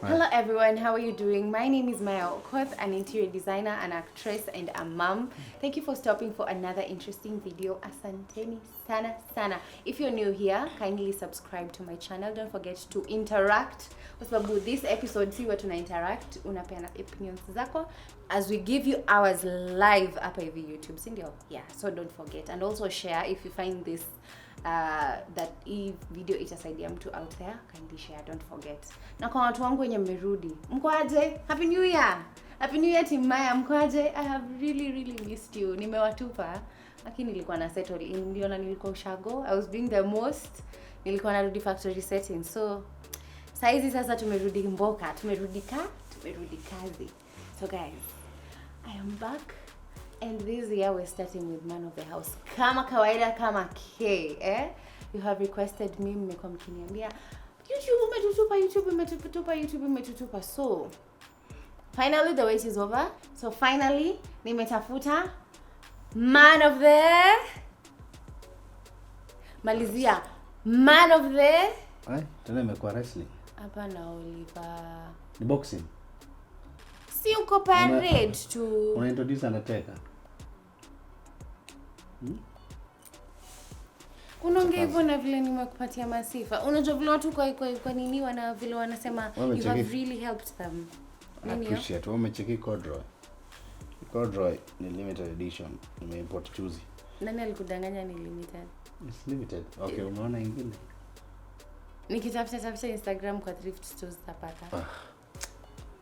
Hello everyone, how are you doing? My name is MARYA, OKOTH, an interior designer, an actress, and a mom. Thank you for stopping for another interesting video. Asanteni sana sana. If you're new here, kindly subscribe to my channel. Don't forget to interact. Kwa sababu this episode si watu na interact, unapeana opinions zako as we give you ours live hapa hivi YouTube, si ndio? Yeah, so don't forget, and also share if you find this that if video itasaidia mtu out there, kindly share, don't forget. Na kwa watu wangu wenye mmerudi, mkoaje? Happy New Year! Happy New Year Team Maya, mkoaje? I have really missed you. Nimewatupa, lakini nilikuwa na settle in, niliona nilikuwa ushago. I was doing the most. Nilikuwa narudi factory setting. So saizi sasa tumerudi mboka, tumerudi kazi. So guys, I am back. And this year we're starting with man of the house. Kama kawaida kama K, You have requested me, mmekuwa mkiniambia YouTube umetutupa. So finally the wait is over. So finally nimetafuta man of the malizia man of the tena imekuwa wrestling. Hapa na Oliver. Ni boxing. Si uko parade to una introduce Undertaker. Unaongea hivyo na vile nimekupatia masifa. Unajua vile watu kwa nini wana vile wanasema you have really helped them. I appreciate. Umecheki Cordroy ni limited edition. Nimeimport juzi. Nani alikudanganya ni limited? It's limited. Okay, umeona ingine? Nikitafuta Instagram kwa thrift stores tapata.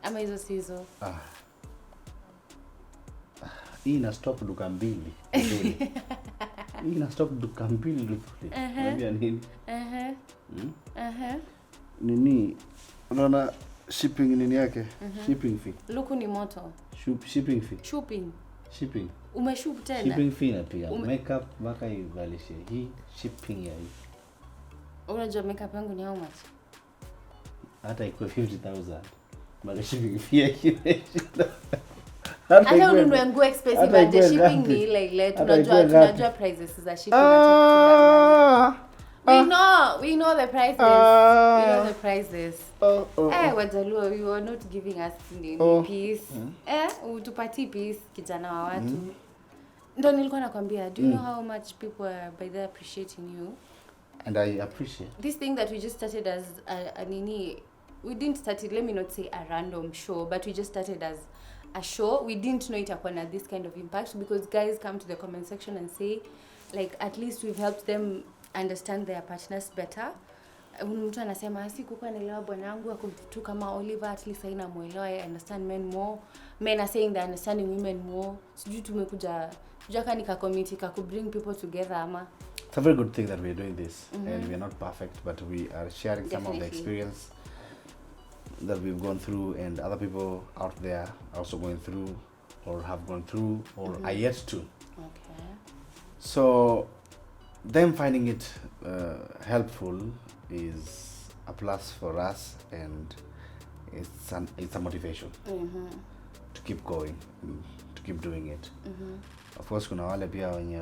Ama hizo sizo. Hii ina stock duka mbili. Hii ina stock duka mbili. Unajua nini? Nini? Unaona shipping nini yake? Shipping fee. Luku ni moto. Shipping fee. Shipping. Umeshoop tena? Shipping fee na pia. Makeup mpaka ivalishe. Hii shipping ya hii. Unajua makeup yangu ni how much? Hata iko 50,000. Mara shipping fee yake. Hata ununue nguo expensive but the shipping ni ile tunajua prices za shipping we know the prices. We know the prices. Wajaluo, you are not giving us peace. Utupati peace kijana wa watu. Ndio nilikuwa nakwambia, do you know how much people are by there appreciating you? And I appreciate this thing that we just started as a nini. We didn't start it, let me not say a random show, but we just started as a show. We didn't know it upon this kind of impact because guys come to the comment section and say like at least we've helped them understand their partners better. Mtu anasema sikuwa naelewa bwanangu akumtutu kama Oliver, at least haina muelewa, I understand men more. Men are saying they understanding women more. Sijui tumekuja tujaka nika community ka bring people together ama. It's a very good thing that we're doing this and we're not perfect but we are sharing some of the experience that we've gone through and other people out there are also going through or have gone through or are yet to. Okay. So them finding it helpful is a plus for us and it's a motivation to keep going, to keep doing it. Of course kuna wale pia wenye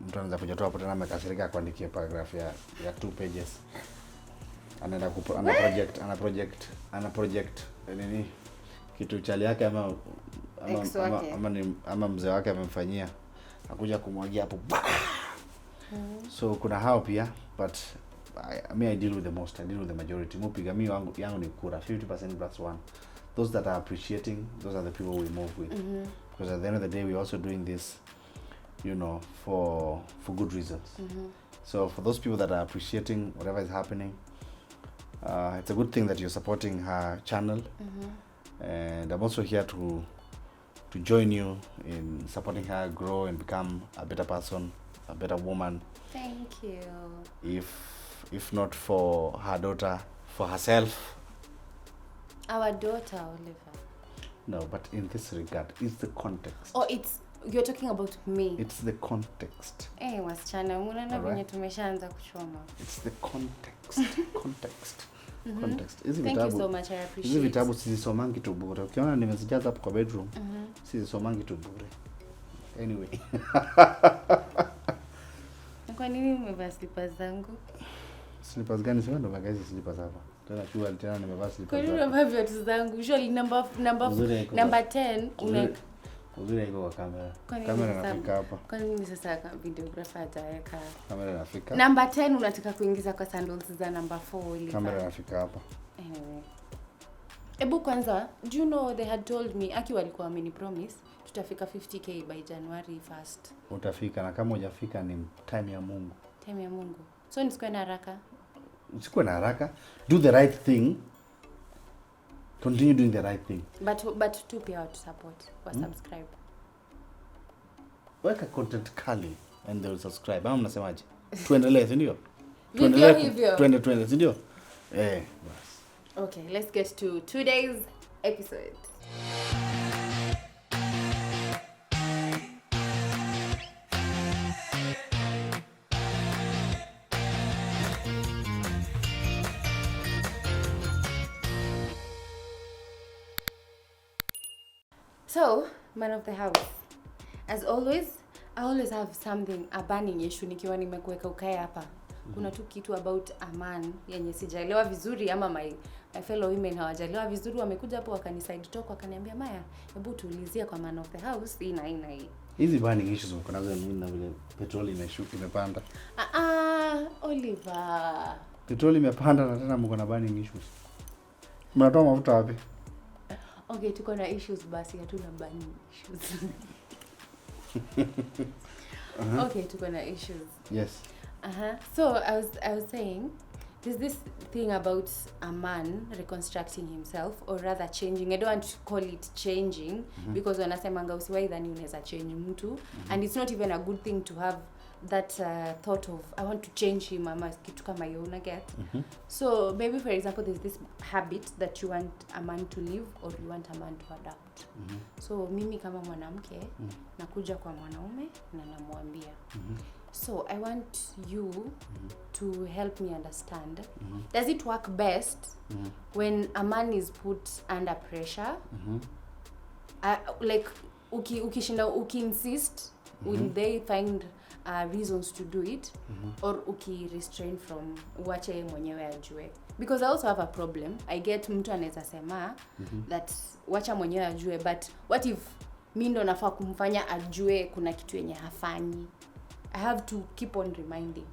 mtu anaanza kujitoa hapo tena amekasirika kuandikia paragraph ya 2 pages. Anaenda ana project nini kitu chali yake ama mzee wake amemfanyia akuja kumwagia hapo. So kuna hao pia but I deal with the most. I deal with the majority. Mupiga mimi yangu ni kura 50%+1. Those that are appreciating, those are the people we move with. Because at the end of the day we're also doing this for good reasons. So for those people that are appreciating whatever is happening, it's a good thing that you're supporting her channel. And I'm also here to join you in supporting her grow and become a better person, a better woman. Thank you. If not for her daughter, for herself. Our daughter, Oliver. No, but in this regard, it's the context. Oh, you're talking about me. It's the context. Wasichana, unaona venye tumeshaanza kuchoma. It's the context. Context. Thank you so much, I appreciate. Hizi vitabu sizisomangi tu bure. Ukiona nimezijaza hapo kwa bedroom, sizisomangi tu bure. Anyway. Kwa nini umevaa slippers zangu? Slippers gani? Sio ndo magazi slippers hapa. Tena sure tena nimevaa Kwa slippers. nini unavaa viatu zangu? Usually number 10 una uzuri iko kwa kamera. Kwani Kamera sasa- inafika hapa. Kwa nini sasa videographer ataweka? Kamera inafika. Number 10 unataka kuingiza kwa sandals za number 4 ili. Kamera inafika hapa. Anyway. Ebu kwanza, do you know they had told me Aki walikuwa wameni promise tutafika 50k by January 1st. Utafika, na kama hujafika ni time ya Mungu. Time ya Mungu. So nisikuwe na haraka. Usikuwe na haraka. Do the right thing. Continue doing the right thing. But tu pia watu support, wa subscribe. Weka content kali and they will subscribe. Ama mnasemaje? Tuendelee, si ndio? Hivyo. Tuende, si ndio? Bas. Okay, let's get to today's episode. So, man of the house. As always, I always have something, a burning issue nikiwa nimekuweka ukae hapa. Kuna tu kitu about a man yenye sijaelewa vizuri ama my fellow women hawajalewa vizuri, wamekuja hapo wakaniside talk wakaniambia Maya, hebu tuulizie kwa man of the house hii na hii. Hizi burning issues mko nazo nini na vile petroli imepanda? Oliver. Petroli imepanda na tena mko na burning issues. Mnatoa mafuta wapi? Okay, tuko na issues basi, hatuna burning issues. Okay, tuko na issues. Yes. So I was saying there's this thing about a man reconstructing himself, or rather changing. I don't want to call it changing because wanasemanga usiwahi dhani unaweza change mtu, and it's not even a good thing to have that thought of I want to change him ama kitu kama hiyo, una get. So maybe for example there's this habit that you want a man to live or you want a man to adapt. So mimi kama mwanamke nakuja kwa mwanaume na namwambia so I want you to help me understand. Does it work best when a man is put under pressure? Like ukishinda insist, will they find reasons to do it, or restrain from uache mwenyewe ajue? Because I also have a problem. I get mtu anaweza sema that wacha mwenyewe ajue, but what if mimi ndo nafaa kumfanya ajue kuna kitu yenye hafanyi? I have to keep on reminding.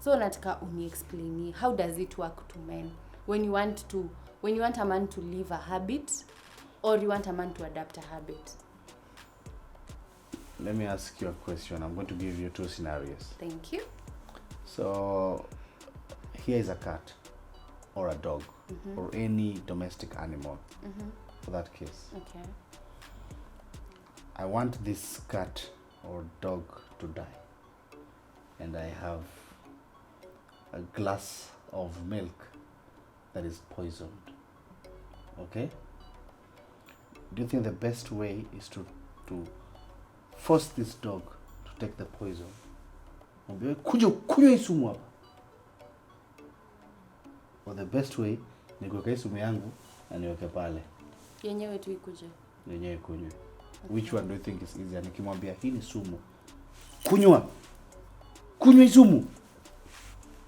So nataka uni-explain how does it work to men when you want a man to live a habit or you want a man to adapt a habit? Let me ask you a question. I'm going to give you two scenarios. Thank you. So here is a cat or a dog or any domestic animal for that case. Okay. I want this cat or dog to die, and I have a glass of milk that is poisoned. Okay? Do you think the best way is to force this dog to take the poison? Kunywa hii sumu hapa. Or the best way ni kuweka hii sumu yangu na niweke pale. Yenyewe tu ikuje. Yenyewe kunywe. Which one do you think is easier? Nikimwambia hii ni sumu, kunywa hii sumu.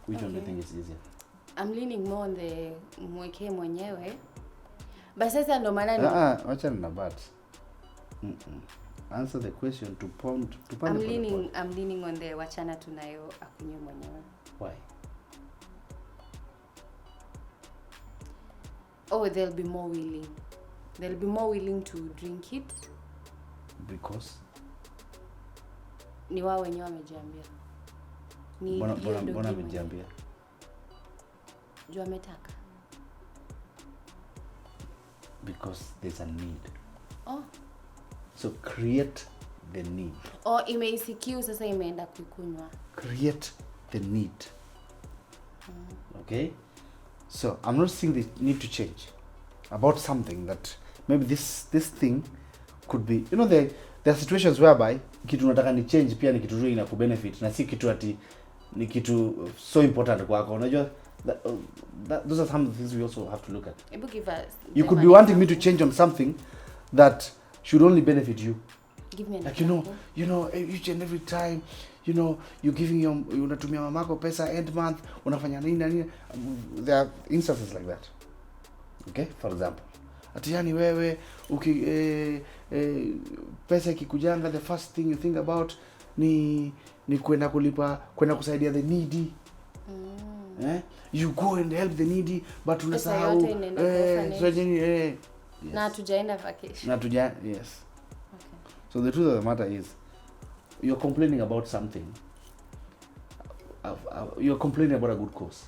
Which one do you think is easier? I'm leaning more on the mweke mwenyewe. But sasa ndo maana ni wacha na but. Answer the question to point to I'm leaning on the wachana tunayo akunywe mwenyewe. Why? Oh, they'll be more willing to drink it. Because ni wao wenyewe wamejiambia. Mbona wamejiambia? Juu ametaka. Because there's a need. Oh. So create the need. Oh, imeisikiu sasa imeenda kuikunywa. Create the need. Okay? So I'm not saying they need to change about something that maybe this thing could be, you know, there are situations whereby kitu nataka ni change pia ni kitu ina ku benefit na si kitu ati ni kitu so important kwako. Unajua those are some things we also have to look at. You could be wanting me to change on something that should only benefit you. Give me an like example. you know each and every time you know, you're giving your, unatumia mamako pesa end month, unafanya nini na nini. There are instances like that. Okay, for example, ati yani wewe pesa ikikujanga, the first thing you think about ni kwenda kusaidia the needy. You go and help the needy, but unasahau yes. Na tujaenda vacation. Yes. Okay. So the truth of the matter is, you're complaining about something. You're complaining about a good cause.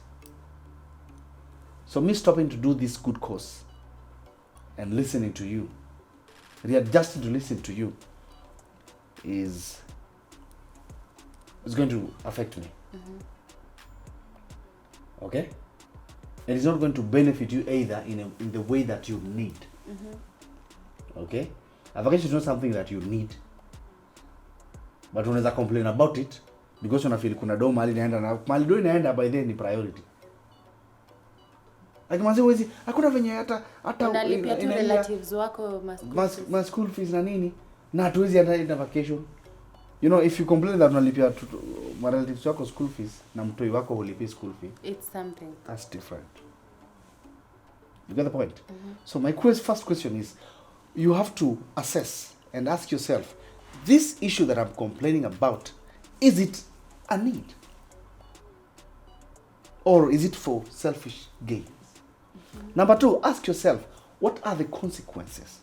So me stopping to do this good cause and listening to you, readjusting to listen to you, is going to affect me. Okay? It is not going to benefit you either in the way that you need. Okay? A vacation is not something that you need. But unaweza complain about it because unafeel kuna do mali naenda, na mali do inaenda, by then ni priority. Like manzi wezi hakuna venye hata unalipia tu relatives wako ma school fees na nini, na hatuwezi enda vacation. You know, if you complain that unalipia ma relatives wako school fees na mtoi wako ulipi school fee, it's something that's different. You get the point? So my first question is, you have to assess and ask yourself, this issue that I'm complaining about, is it a need? Or is it for selfish gains? Number two, ask yourself, what are the consequences?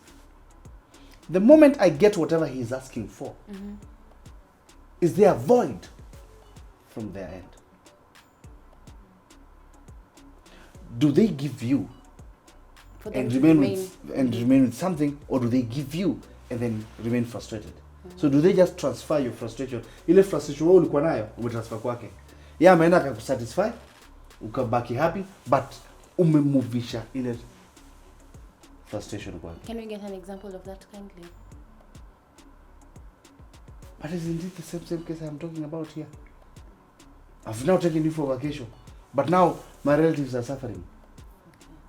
The moment I get whatever he is asking for, is there a void from their end? Do they give you and remain with something, or do they give you and then remain frustrated? So do they just transfer your frustration? Ile frustration wewe ulikuwa nayo umetransfer kwake. Yeye ameenda akakusatisfy, ukabaki happy, but umemovisha ile frustration kwake. Can we get an example of that kindly? But isn't it the same case I'm talking about here? I've now taken you for vacation, but now my relatives are suffering.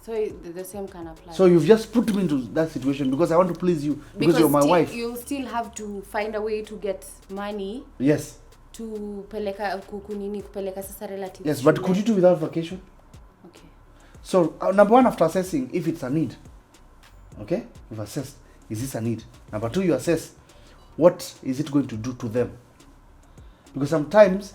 So the same can apply. So you've just put me into that situation because I want to please you, because you're my wife. You still have to find a way to get money. Yes. To kupeleka sasa relatives. Yes, but could you do without vacation? Okay. So number one, after assessing if it's a need, okay, you've assessed, is this a need? Number two, you assess, what is it going to do to them? Because sometimes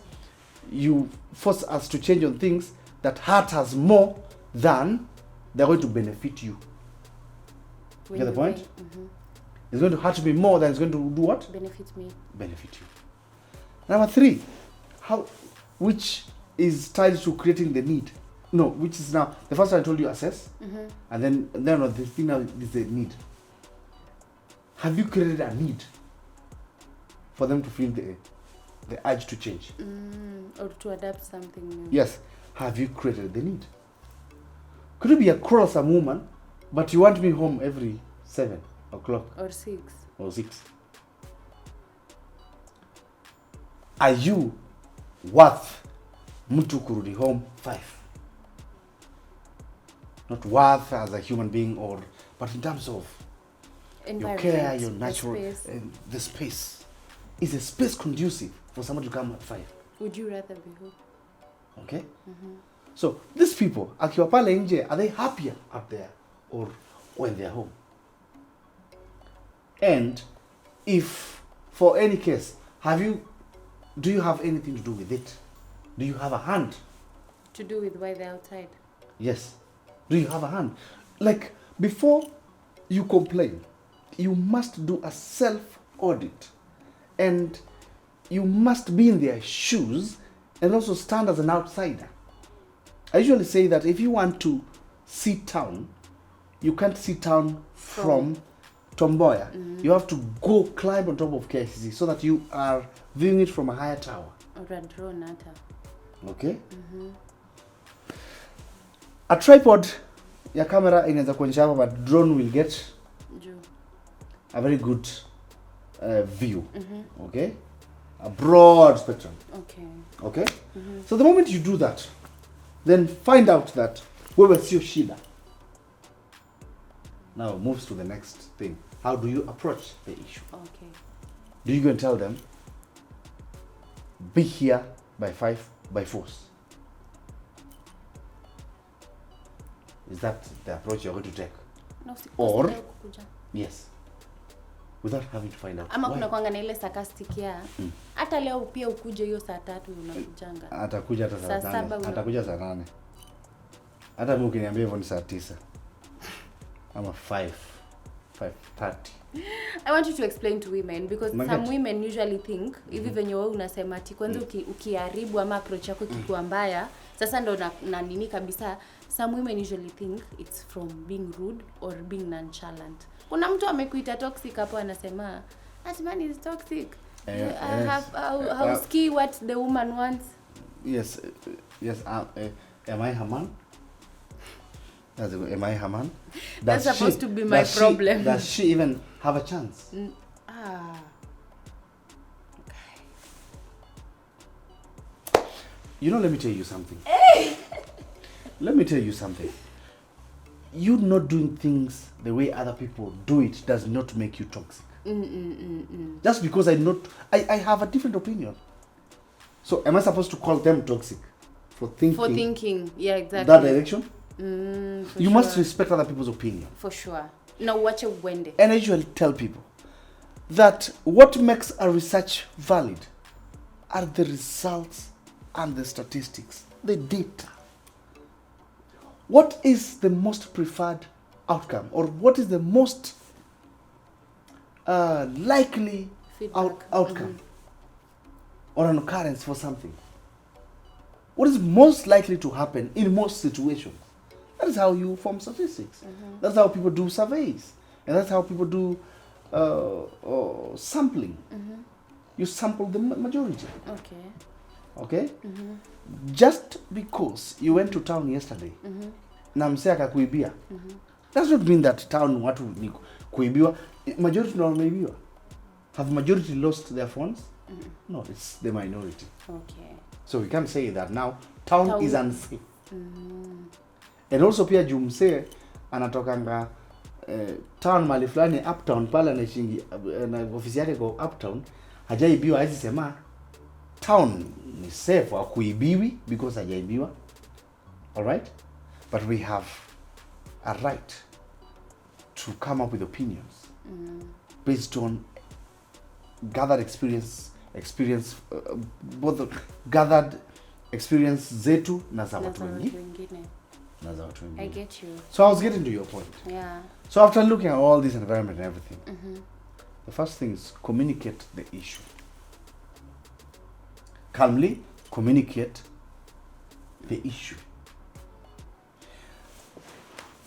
you force us to change on things that hurt us more than they're going to benefit you. You get the point? It's going to hurt me more than it's going to do what? Benefit me. Benefit you. Number three, which is tied to creating the need. No, which is now, the first one I told you, assess. And then the thing now is the need. Have you created a need for them to feel the urge to change? Or to adapt something new. Yes. Have you created the need? Could you be a quarrelsome woman, but you want me home every 7 o'clock? Or 6. Or 6. Are you worth mtu kurudi home 5? Not worth as a human being, but in terms of your care, your natural, the space. Is the space conducive for someone to come at 5? Would you rather be home? Okay? So these people, akiwa pale nje, are they happier up there or when they're home? And if, for any case, do you have anything to do with it? Do you have a hand? To do with why they're outside? Yes. Do you have a hand? Like, before you complain, you must do a self-audit. And you must be in their shoes and also stand as an outsider. I usually say that if you want to see town, you can't see town from Tomboya. You have to go climb on top of KICC so that you are viewing it from a higher tower. Or a drone ata. Okay? A tripod ya camera inaweza kuonyesha hapa, but drone will get a very good view. Okay? A broad spectrum. Okay? So the moment you do that, then find out that wewe sio shida. Now moves to the next thing. How do you approach the issue? Okay. Do you go and tell them, be here by 5 by force. Is that the approach you're going to take? No, Or kukuja. yes, without having to find out ama why. Kuna kwanga na ile sarcastic ya hata leo pia ukuje hiyo saa 3 unakujanga. Atakuja hata saa 8. Atakuja saa 8. Hata mimi ukiniambia hivyo ni saa 9 ama 5:30. I want you to explain to women because some women usually think hivi venye wewe unasema ati kwanza ukiharibu ama approach yako kikuwa mbaya sasa ndo na nini kabisa. Some women usually think it's from being rude or being nonchalant. Kuna mtu amekuita toxic hapo anasema that man is toxic. How ski what the woman wants. Yes. Am I her man? Am I her man? That's supposed to be my problem. Does she even have a chance? Okay. You know, let me tell you something. Let me tell you something. You not doing things the way other people do it does not make you toxic. Just because I have a different opinion. So am I supposed to call them toxic for thinking? For thinking, yeah, exactly. That direction? You sure. must respect other people's opinion. For sure. Now watch it wende. And I usually tell people that what makes a research valid are the results and the statistics, the data. What is the most preferred outcome, or what is the most likely outcome or an occurrence for something? What is most likely to happen in most situations? That is how you form statistics. That's how people do surveys, and that's how people do sampling. You sample the majority. Okay? Just because you went to town yesterday na msee akakuibia does not mean that town watu ni kuibiwa. Majority no wameibiwa. Have majority lost their phones? No, it's the minority. Okay. So we can't say that now town is unsafe. And also pia jumsee anatokanga town mali fulani uptown pala na shingi na ofisi yake kwa uptown hajaibiwa, hizi sema town ni safe wa kuibiwi because hajaibiwa. All right? But we have a right to come up with opinions based on gathered experience both gathered experience zetu na za watu wengine. I get you. So I was getting to your point. Yeah. So after looking at all this environment and everything, the first thing is communicate the issue. Calmly communicate the issue.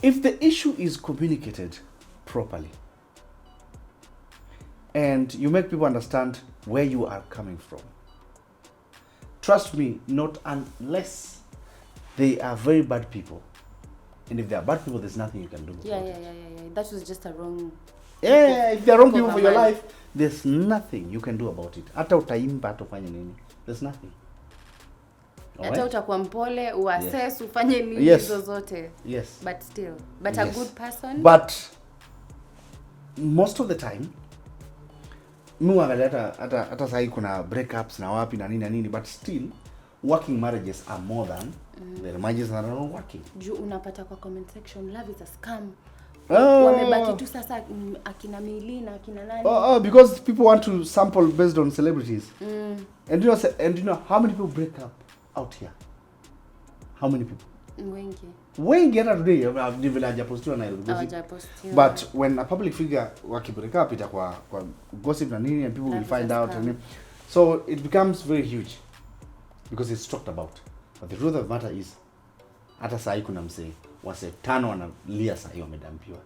If the issue is communicated properly and you make people understand where you are coming from, trust me, not unless they are very bad people. And if they are bad people, there's nothing you can do about it. That was just a wrong... Yeah, if they are wrong people for your life, there's nothing you can do about it. Hata utaimba, hata ufanye nini. There's nothing. Hata utakuwa mpole, uassess, ufanye nini hizo zote. Yes. But still. But a good person. But most of the time, hata sahi kuna breakups na wapi na nini, but still, working marriages are more than the marriages that are not working. Juu unapata kwa comment section, love is a scam. Wamebaki tu sasa akina Mili na akina nani. Because people want to sample based on celebrities. And you know how many people break up out here? How many people? Wengi hata today vile hajapostiwa na gossip. But when a public figure waki break up itakuwa kwa gossip na nini, and people will find out and so it becomes very huge because it's talked about. But the truth of the matter is hata sahi kuna msee wase 5 wanalia sahi wamedampiwa.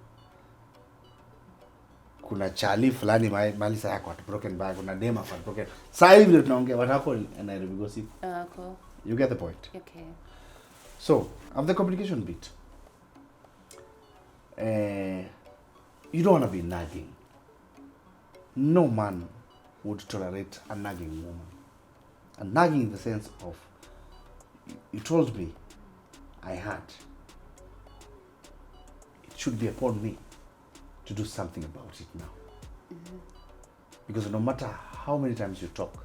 Kuna chali fulani mali sahi yako broken bag, kuna dema kwa broken. Sahi vile tunaongea watako na Nairobi gossip. You get the point? Okay. So, of the communication bit, you don't want to be nagging. No man would tolerate a nagging woman. A nagging in the sense of, you told me, I had. It should be upon me to do something about it now. Because no matter how many times you talk,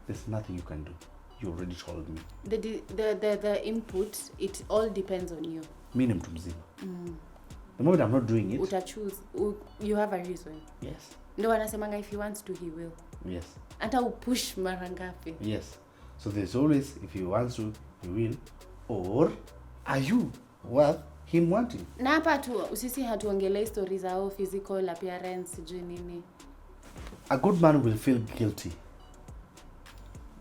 there's nothing you can do. You already told me. The input, it all depends on you. Mimi mtu mzima. The moment I'm not doing it, uta choose. You have a reason. Yes. Ndio wanasemanga if he wants to, he will. Yes. Hata upush mara ngapi. Yes. So there's always, if he wants to, he will. Or are you worth him wanting? Na hapa tu usisi hatuongelei stories zao physical appearance sijui nini. A good man will feel guilty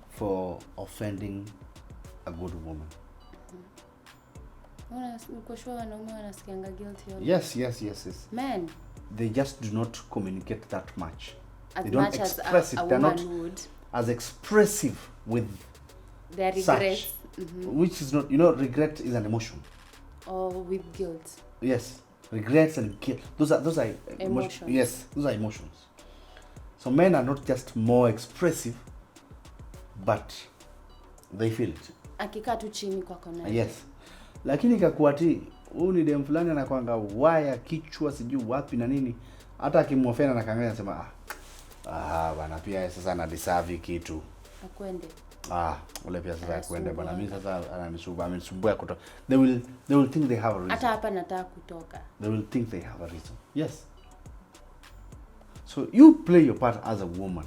for offending a good woman. Yes. Men, they just do not communicate that much. As they don't much express as a it. They're not would. As expressive with their regrets. Which is not, regret is an emotion. Or with guilt. Yes, regrets and guilt. Those are emotions. Yes, those are emotions. So men are not just more expressive, but they feel it. Akikaa tu chini kwa kona. Yes. Lakini kakuati huyu ni dem fulani anakuanga waya kichwa sijui wapi na nini, hata akimwofena na kanganya anasema bana pia sasa na deserve kitu. Akwende. Ule pia sasa akwende bana, mimi sasa ananisumbua kutoka. They will think they have a reason. Hata hapa nataka kutoka. They will think they have a reason. Yes. So you play your part as a woman.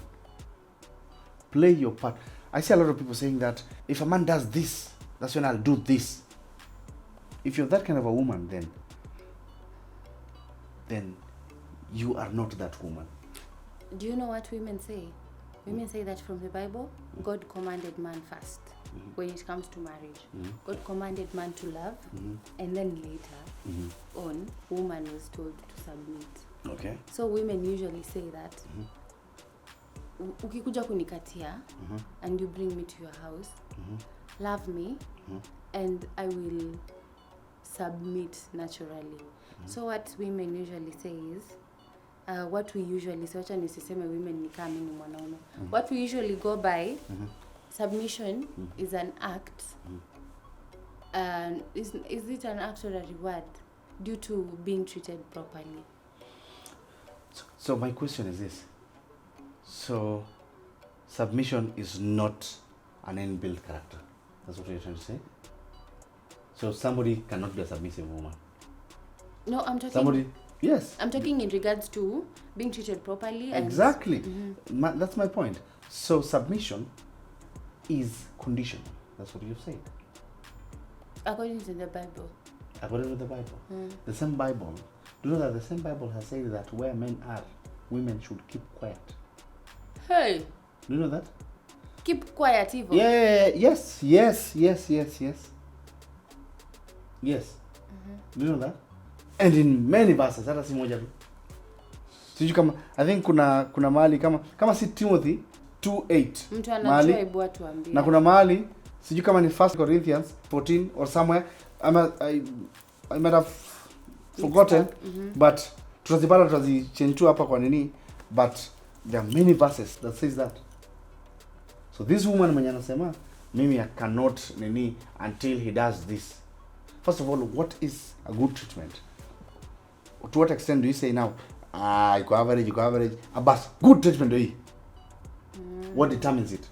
Play your part. I see a lot of people saying that if a man does this, that's when I'll do this. If you're that kind of a woman, then you are not that woman. Do you know what women say? Women say that from the Bible, God commanded man first when it comes to marriage. God commanded man to love, and then later on, woman was told to submit. Okay. So women usually say that, ukikuja kunikatia, and you bring me to your house, love me, and I will submit naturally. So what women usually say is, what we usually say, wacha nisiseme women ni kama ni mwanaume. What we usually go by, submission is an act. Is it an act or a reward due to being treated properly? So my question is this. So submission is not an inbuilt character. That's what you're trying to say? So somebody cannot be a submissive woman. No, I'm talking... Somebody... Yes. I'm talking in regards to being treated properly. Exactly. That's my point. So submission is conditional. That's what you've said. According to the Bible. According to the Bible. The same Bible. Do you know that the same Bible has said that where men are, women should keep quiet? Hey. Do you know that? Keep quiet, even. Yeah. Yes. Do you know that? And in many verses, hata si moja tu. Sijui kama, I think kuna mahali kama si Timothy 2:8. Mtu anajua hebu atuambie. Na kuna mahali sijui kama ni 1 Corinthians 14 or somewhere. I might have forgotten, but tutazichenjua hapa kwa nini, but there are many verses that says that. So this woman mwenye anasema mimi I cannot nini until he does this. First of all, what is a good treatment? To what extent do you say now, you go average, but good treatment do you? What determines it?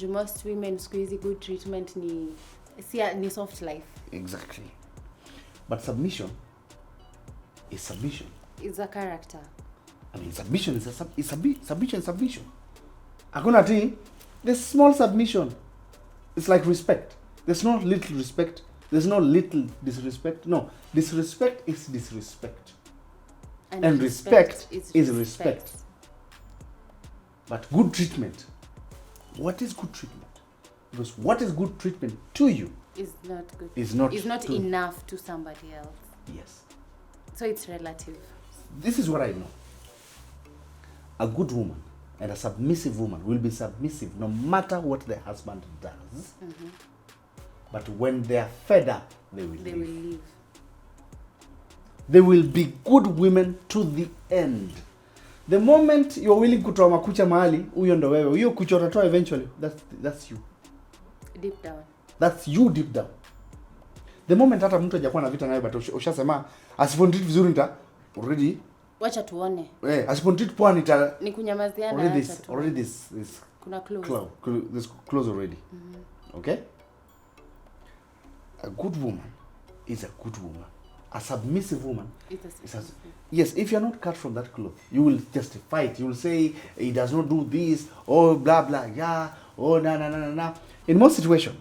Most women squeeze good treatment ni soft life. Exactly. But submission is submission. It's a character. I mean, submission is submission. Hakuna ati, there's small submission. It's like respect. There's no little respect. There's no little disrespect. No, disrespect is disrespect. And respect is respect. But good treatment. What is good treatment? Because what is good treatment to you is not good. Is not enough to somebody else. Yes. So it's relative. This is what I know. A good woman and a submissive woman will be submissive no matter what the husband does. But when they are fed up, they will leave. They will be good women to the end. The moment you're willing kutoa makucha mahali, huyo ndo wewe. Huyo kucha utatoa eventually. That's you. Deep down. That's you deep down. The moment hata mtu hajakuwa na vita nawe but ushasema asipondit vizuri nita already wacha tuone. asipondit poa nita ni kunyamaziana already this kuna close. There's close already. Okay? A good woman is a good woman. A submissive woman yes, if you're not cut from that cloth, you will justify it. You will say he does not do this, oh blah blah, yeah, oh na. In most situations,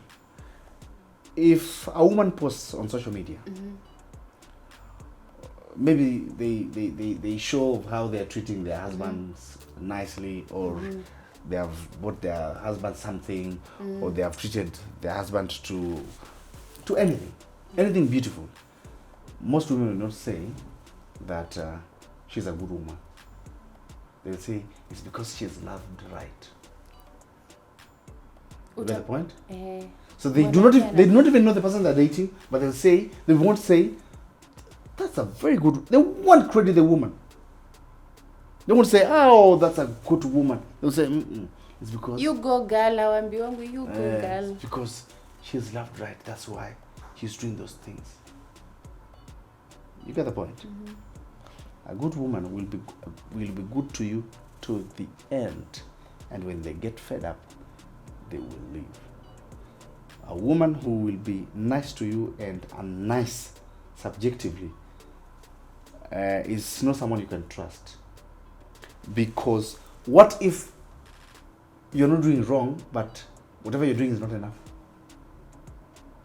if a woman posts on social media, maybe they show how they're treating their husbands nicely, or they have bought their husband something, or they have treated their husband to anything beautiful. Most women will not say that she's a good woman. They'll say it's because she's loved right. You get the point? So they do not even know the person they're dating, but they won't say that's a very good. They won't credit the woman. They won't say, oh, that's a good woman. They'll say, it's because you go girl, you go girl. It's because she's loved right. That's why she's doing those things. You get the point? A good woman will be good to you to the end, and when they get fed up, they will leave. A woman who will be nice to you and unnice subjectively is not someone you can trust. Because what if you're not doing wrong, but whatever you're doing is not enough?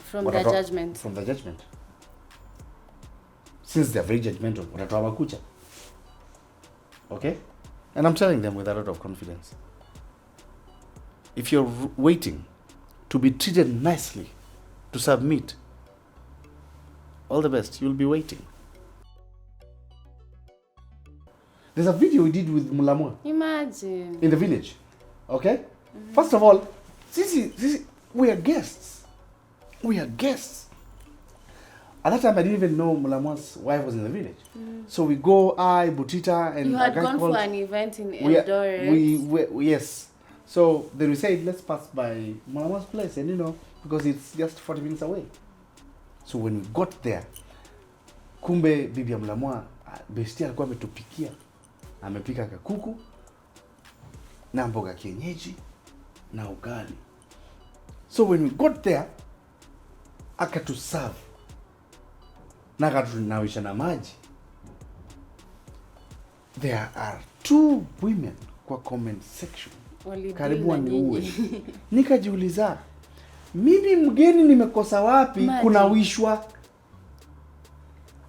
From the judgment. From the judgment. Since they're very judgmental, okay? And I'm telling them with a lot of confidence. If you're waiting to be treated nicely, to submit, all the best, you'll be waiting. There's a video we did with Mulamwa. Imagine. In the village, okay? First of all, we are guests. We are guests. At that time, I didn't even know Mulamwa's wife was in the village. So we go, Butita, and you had gone for an event in Eldoret. Yes. So then we said, let's pass by Mulamwa's place, and because it's just 40 minutes away. So when we got there, kumbe bibi ya Mulamwa, bestia alikuwa ametupikia. Amepika kakuku, na mboga kienyeji, na ugali. So when we got there, akatuserve. Na akatunawisha na maji. There are 2 women kwa comment section. Karibu waniue. Nikajiuliza, mimi mgeni nimekosa wapi kunawishwa?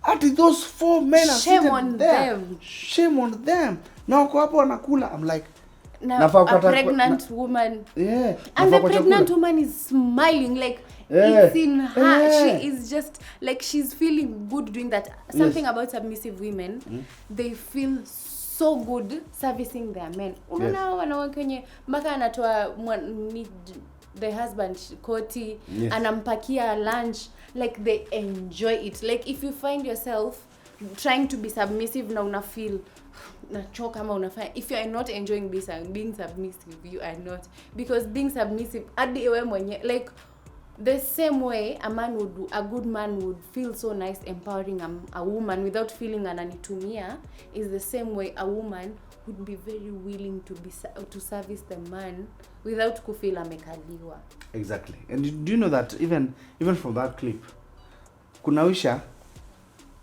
At those 4 men are sitting there. Shame on them. Na wako hapo wanakula. I'm like, a pregnant woman. Yeah. And the pregnant woman is smiling like it's in her. She is just like she's feeling good doing that. Something about submissive women, they feel so good servicing their men. Unaona wanawake wenye mpaka anatoa the husband koti, anampakia lunch, like they enjoy it. Like if you find yourself trying to be submissive na una feel nachoka ama unafanya, if you are not enjoying being submissive, you are not, because being submissive hadi wewe mwenye, like the same way a good man would feel so nice empowering a woman without feeling ananitumia, is the same way a woman would be very willing to service the man without kufeel amekaliwa. Exactly. And do you know that even from that clip, kunawisha,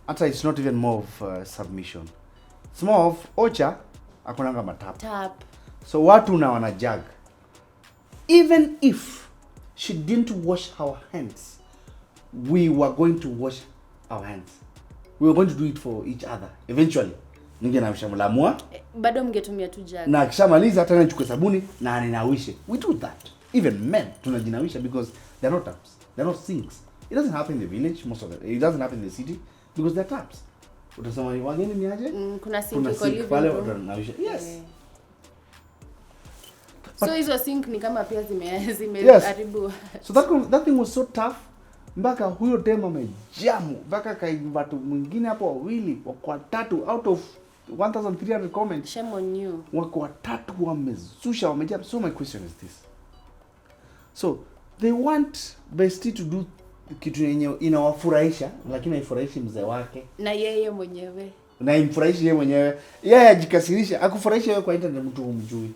hata it's not even more of submission. It's more of ocha akunanga matap. So watu na wanajag. Even if she didn't wash our hands, we were going to wash our hands. We were going to do it for each other eventually. Ningenawisha Mulamwa, bado mngetumia tu jug. Na akishamaliza hata nichukue sabuni na ninawishe. We do that. Even men tunajinawisha because they're not taps. They're not sinks. It doesn't happen in the village it doesn't happen in the city because they're taps. Utasema ni wageni ni aje? Kuna sink kwa living pale room. Yes. So hizo sink ni kama pia zimeharibu. So that thing was so tough. Mpaka huyo tema amejamu. Mpaka kaibatu mwingine hapo wawili wako watatu out of 1300 comments. Shame on you. Wako watatu wamezusha wamejam. So my question is this. So they want bestie to do kitu yenye inawafurahisha lakini haifurahishi mzee wake na yeye mwenyewe. Na imfurahishi yeye mwenyewe. Yeye ajikasirisha, akufurahisha wewe kwa internet mtu humjui.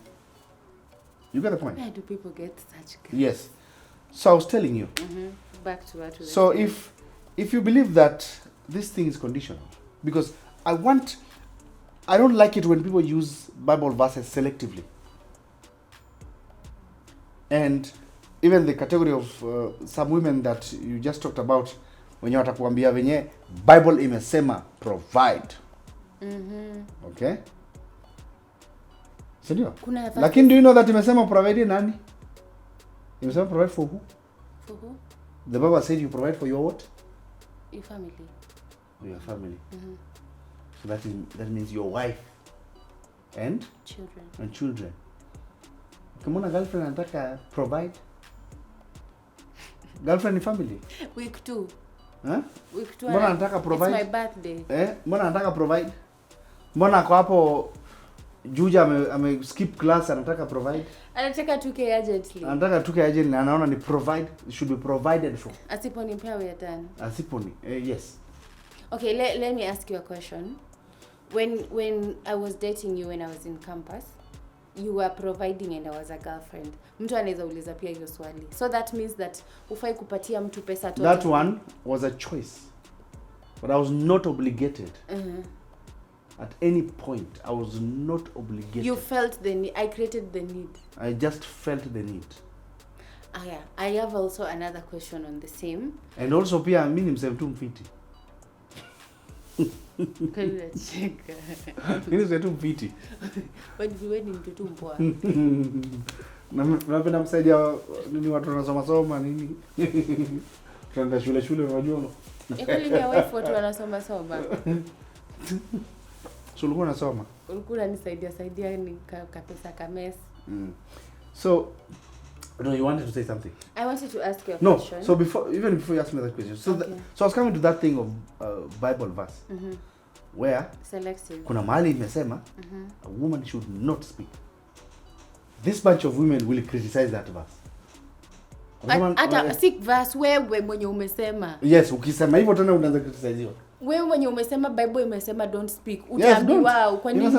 You get the point? Where do people get such guys? Yes. So I was telling you. Back to what we were So saying. if you believe that this thing is conditional, because I don't like it when people use Bible verses selectively. And even the category of some women that you just talked about, when you watakuambia venye Bible imesema provide. Okay? Sindio? Lakini do you know that imesema provide nani? Imesema provide for who? For who? The Bible said you provide for your what? Your family. For your family. So that means your wife and children. Kama una girlfriend anataka provide. Girlfriend ni family. Week 2. Huh? Week 2. Mbona anataka provide? It's my birthday. Mbona anataka provide? Mbona ako hapo Juja ame skip class anataka provide? Anataka 2K urgently. Anataka 2K urgently na anaona ni provide, it should be provided for. Asiponipea we are done. Asiponi. Yes. Okay, let me ask you a question. When I was dating you when I was in campus, you were providing and I was a girlfriend. Mtu anaweza uliza pia hiyo swali. So that means that ufai kupatia mtu pesa total. That one was a choice. But I was not obligated. At any point, I was not obligated. You felt the need. I created the need. I just felt the need. Yeah. I have also another question on the same. And also pia mimi msema tu mfiti. Cheka. Mimi msema tu mfiti. Wewe ni mtu tu mpoa. Napenda msaidia nini watu wanasoma nini. Tunaenda shule unajua. Kweli ni wife watu wanasoma. So ulikuwa unasoma? Ulikuwa unanisaidia ni kapesa kames. So no, you wanted to say something. I wanted to ask you a question. No, so before you ask me that question. So okay. So I was coming to that thing of Bible verse. Where selective. Kuna mahali imesema a woman should not speak. This bunch of women will criticize that verse. Hata sick verse wewe mwenye umesema. Yes, ukisema hivyo tena unaanza criticize. Wewe mwenye umesema Bible imesema don't speak. Utaambiwa kwa nini?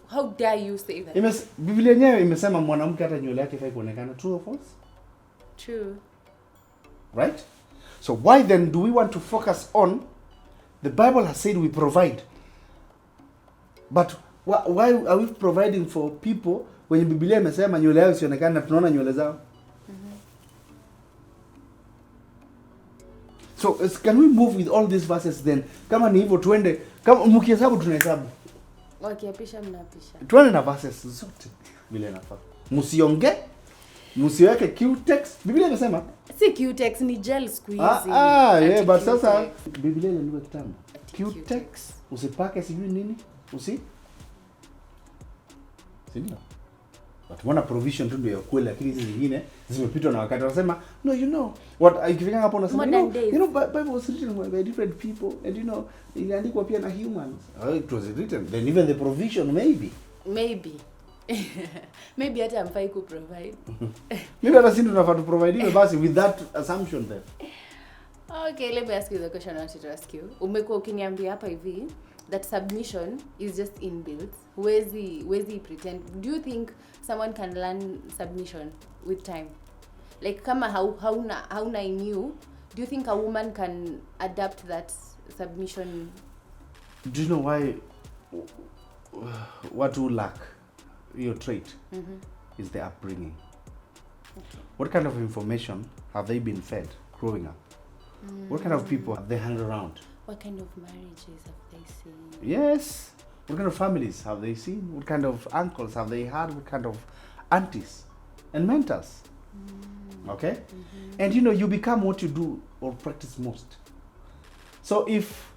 How dare you say that? Biblia yenyewe imesema mwanamke hata nywele yake haifai kuonekana. True or false? True. Right? So why then do we want to focus on the Bible has said we provide? But why are we providing for people when Biblia imesema nywele yao isionekane na tunaona nywele zao? So can we move with all these verses then? Kama ni hivyo tuende, kama mkihesabu tunahesabu. Wakiapisha mnapisha. Tuende na verses zote vile inafaa. Msiweke Q-text. Biblia inasema si Q-text ni gel squeeze. Yeah, but sasa Biblia inanipa kitabu. Q-text usipake sijui nini? Sindio? But wana provision tu ndio ya kweli, lakini hizi zingine zimepitwa na wakati. Wanasema no, you know what, ikifika hapo unasema you know Bible was written by different people and you know iliandikwa pia na humans. It was written, then even the provision maybe hata amfai ku provide. Maybe hata sisi tunafaa tu provide basi with that assumption then. Okay, let me ask you the question I wanted to ask you. Umekuwa ukiniambia hapa hivi that submission is just inbuilt. Wezi pretend. Do you think someone can learn submission with time? Like kama hauna in you, do you think a woman can adapt that submission? Do you know why what you lack your trait is the upbringing. Okay. What kind of information have they been fed growing up? What kind of people have they hung around? What kind of marriages have they seen? Yes. What kind of families have they seen? What kind of uncles have they had? What kind of aunties and mentors? Okay? And you know, you become what you do or practice most. So if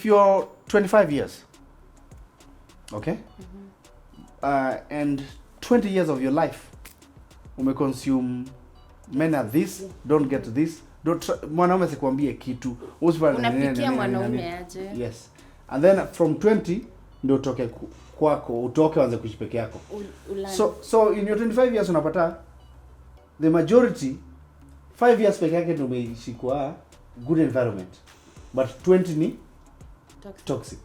you're 25 years, okay? And 20 years of your life, you consume men are this, don't get this, mwanaume sikwambie kitu. Unapikia mwanaume aje. Yes. And then from 20 ndio utoke kwako, utoke anze kuishi peke yako. So in your 25 years unapata the majority 5 years peke yake ndio umeishi kwa good environment. But 20 ni toxic.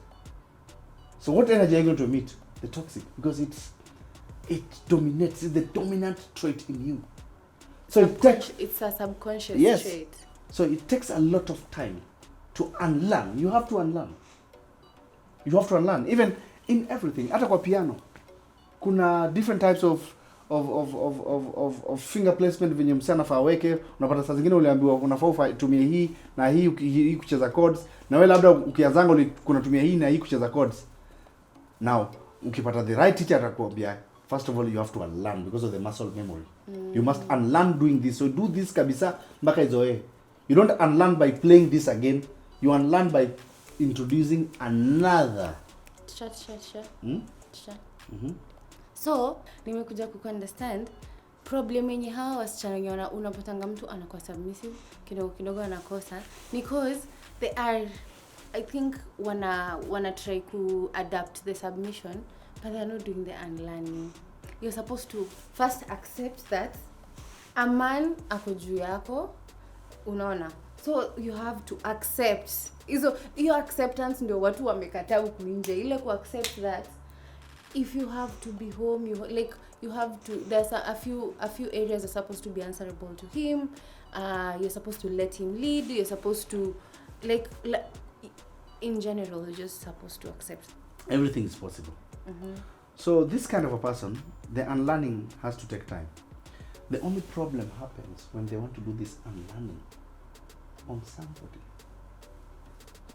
So what energy are you going to meet? The toxic, because it dominates. It's the dominant trait in you. So it's a subconscious trait. So it takes a lot of time to unlearn. You have to unlearn. You have to unlearn. Even in everything. Hata kwa piano. Kuna different types of finger placement venye msana fa weke. Unapata saa zingine uliambiwa unafaa utumie hii na hii kucheza chords. Na wewe labda ukianzanga kuna tumia hii na hii kucheza chords. Now, ukipata the right teacher atakwambia, first of all you have to unlearn because of the muscle memory. You must unlearn doing this. So do this kabisa mpaka izoee. You don't unlearn by playing this again. You unlearn by introducing another. So, nimekuja understand problem yenye hawa wasichana wenye unapotanga mtu anakuwa submissive kidogo anakosa because they are, I think wanna try to adapt the submission but they are not doing the unlearning. You're supposed to first accept that a man ako juu yako, unaona. So you have to accept. Hiyo acceptance ndio watu wamekataa huku nje. Ile ku accept that if you have to be home, you have to, there's a few areas are supposed to be answerable to him. You're supposed to let him lead. You're supposed to in general, you're just supposed to accept. Everything is possible. So this kind of a person, the unlearning has to take time. The only problem happens when they want to do this unlearning on somebody.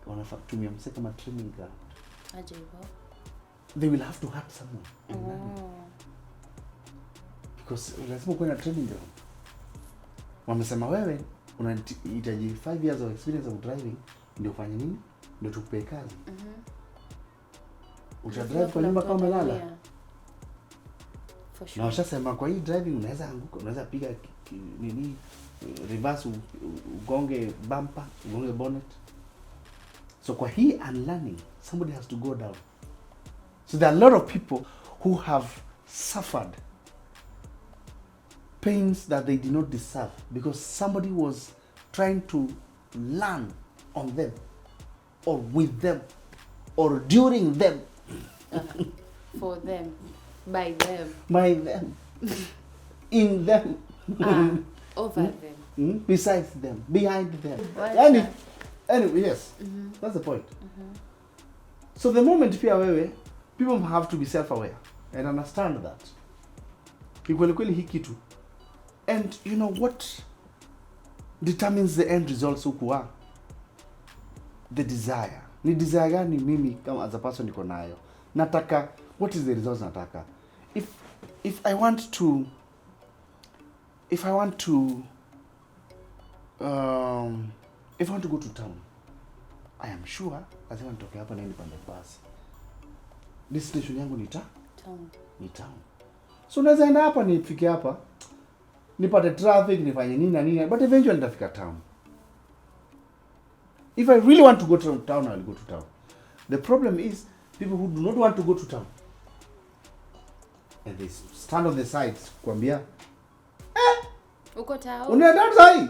Wanatumia mse kama training ground. They will have to hurt someone. Because lazima kuwe na training ground. Wamesema wewe unahitaji 5 years of experience of driving ndio ufanye nini? Ndio tukupe kazi. Utadrive kwa nyumba kama umelala. For sure. Na washasema kwa hii driving unaweza anguka, unaweza piga nini, reverse, ugonge bumper, ugonge bonnet. So kwa hii unlearning, somebody has to go down. So there are a lot of people who have suffered pains that they did not deserve because somebody was trying to learn on them or with them or during them. For them, by them, in them, over them, besides them, behind them. Anyway, yes, that's the point. So the moment people have to be self-aware and understand that. Kweli hii kitu. And you know what determines the end results hukuwa? The desire. Ni desire gani mimi kama as a person niko nayo? Nataka, what is the results nataka? If I want to go to town, I am sure lazima nitoke hapa naende pande bus. Destination yangu ni town. So naweza enda hapa nifike hapa, nipate traffic, nifanye nini na nini, but eventually nitafika town. If I really want to go to town, I'll go to town. The problem is people who do not want to go to town. And they stand on the sides kuambia, uko town. Unaenda sahi?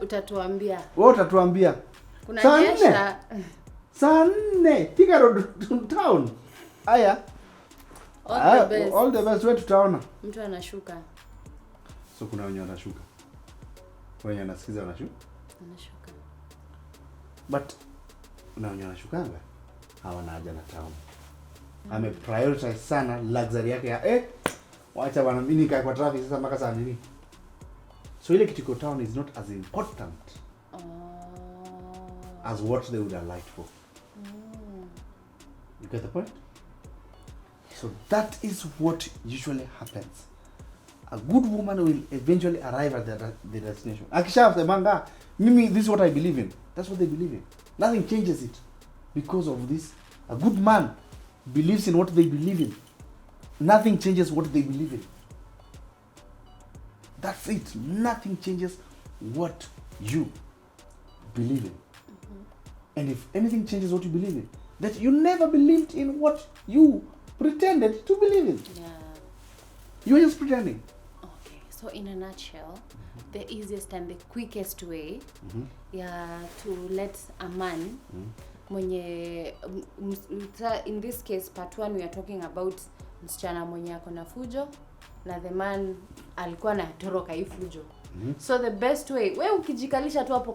Utatuambia. Wewe utatuambia. Kuna nyesha. Saa 4 fika to town. Aya. All the best way to town. Mtu anashuka. So kuna wenye wanashuka. Wenye wanasikiza wanashuka. But na wenye wanashukanga hawana haja na town. Ame prioritize sana luxury yake ya wacha bwana mimi nikae kwa traffic sasa mpaka saa nini. So ile kitu town is not as important as what they would have liked for. You get the point? So that is what usually happens. A good woman will eventually arrive at the destination. Akishasemanga, mimi, this is what I believe in. That's what they believe in. Nothing changes it because of this. A good man believes in what they believe in. Nothing changes what they believe in. That's it. Nothing changes what you believe in. And if anything changes what you believe in, that you never believed in what you pretended to believe in. Yeah. You were just pretending. Okay. So in a nutshell, the easiest and the quickest way to let a man mwenye in this case part 1 we are talking about msichana mwenye ako na fujo na the man alikuwa anatoroka hii fujo. So the best way, wewe ukijikalisha tu hapo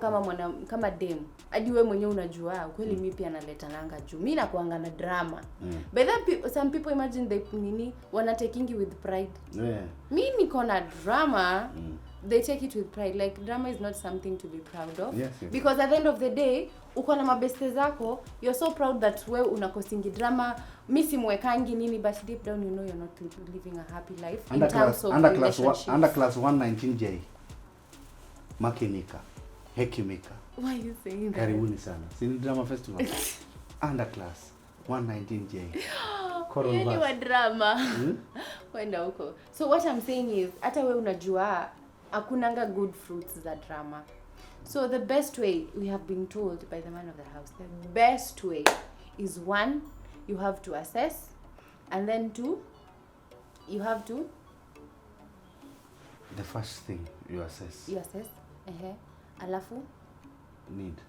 kama dem, hadi wewe mwenyewe unajua kweli mimi pia naleta nanga juu. Mimi nakuanga na drama. But then some people imagine they wanna taking it with pride. Mimi niko na drama. They take it with pride. Like drama is not something to be proud of. Yes. Because at the end of the day, uko na mabeste zako, you're so proud that wewe unakosingi drama. Mimi simwekangi nini, but deep down you know you're not living a happy life in terms of relationships. Under class 119J. Makinika. Hekimika. Why are you saying that? Karibuni sana. Sini drama festival. Under class 119J. Yeni wa drama. Wenda huko. So what I'm saying is, hata wewe unajua hakunanga good fruits za drama. So the best way, we have been told by the man of the house, the best way is 1, you have to assess, and then 2, you have to... The first thing you assess. You assess. Alafu?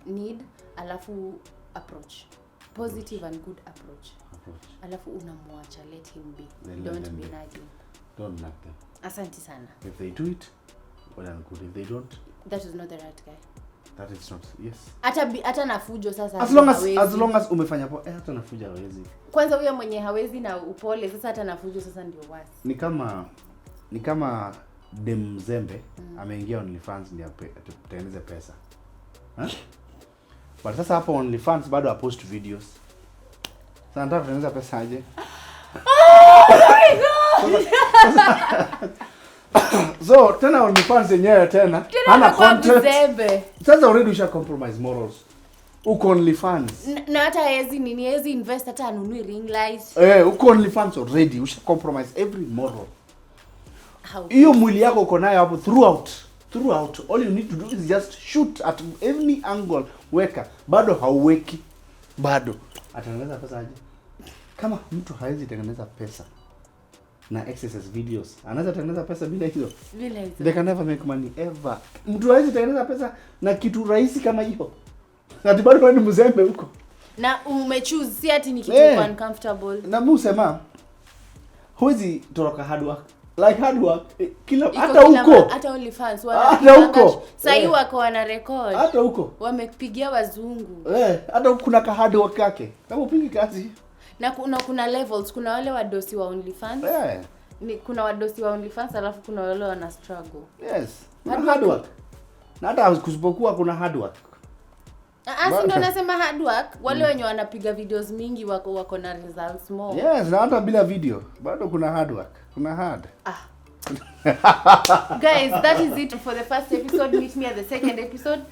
Need. Alafu approach. Positive and good approach. Alafu unamwacha, let him be. Don't be nagging. Don't nag them. Asante sana. If they do it, well and good. If they don't, that is not the right guy. That is not, yes. Hata nafujo sasa. As long as umefanya poa, hata nafujo hawezi. Kwanza huyo mwenye hawezi na upole, sasa hata nafujo sasa ndio wasi. Ni kama dem Zembe ameingia OnlyFans ndio atengeneze pesa. But sasa hapo OnlyFans bado post videos. Sasa nataka kutengeneza pesa aje? Oh my god. So tena OnlyFans yenyewe tena hana content. Sasa already usha compromise morals. Uko OnlyFans. Na hata hezi invest hata anunui ring light. Uko OnlyFans already usha compromise every moral. Hiyo mwili yako uko nayo hapo throughout. All you need to do is just shoot at any angle. Weka. Bado hauweki. Bado. Atengeneza pesa aje? Kama mtu hawezi tengeneza pesa na exercise videos, anaweza tengeneza pesa bila hizo? They can never make money ever. Mtu hawezi tengeneza pesa na kitu rahisi kama hiyo. Ati bado wewe ni mzembe huko. Na umechoose si ati ni kitu uncomfortable. Na mimi usema huwezi toroka hard work. Like hard work kila hata huko. Hata OnlyFans hata huko. Sasa hiyo wako wana record. Hata huko. Wamepigia wazungu. Hata huko kuna ka hard work yake. Kama upigi kazi. Na kuna levels, kuna wale wadosi wa OnlyFans. Kuna wadosi wa OnlyFans alafu kuna wale wana struggle. Yes. Hard work. Na hata kusipokuwa kuna hard work. Ndio nasema hard work, wale wenye wanapiga videos mingi wako na results more. Yes, na hata bila video bado kuna hard work. Kuna hard. Guys, that is it for the first episode. Meet me at the second episode.